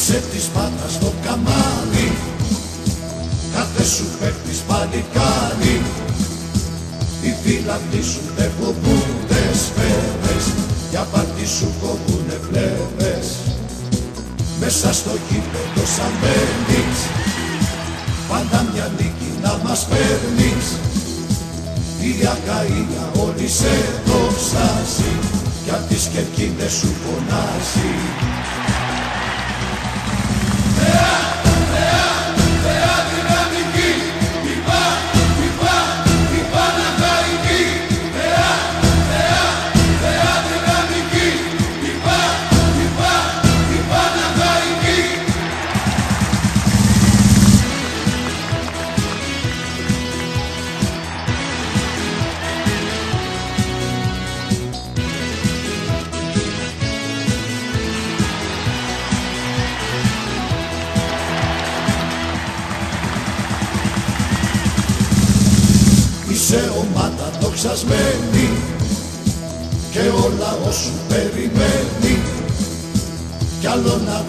Είσαι της Πάτρας στο καμάρι, κάθε σου παίχτης παλικάρι. Οι φίλαθλοι σου δεν φοβούνται σφαίρες, για πάρτι σου κόβουνε φλέβες. Μέσα στο γήπεδο σαν μπαίνεις, πάντα μια νίκη να μας παίρνεις. Η Ακαΐα όλη σε δοξάζει, κι απ' τις κερκίδες σου φωνάζει. Είσαι ομάδα δοξασμένη και ο λαός σου περιμένει κι άλλο να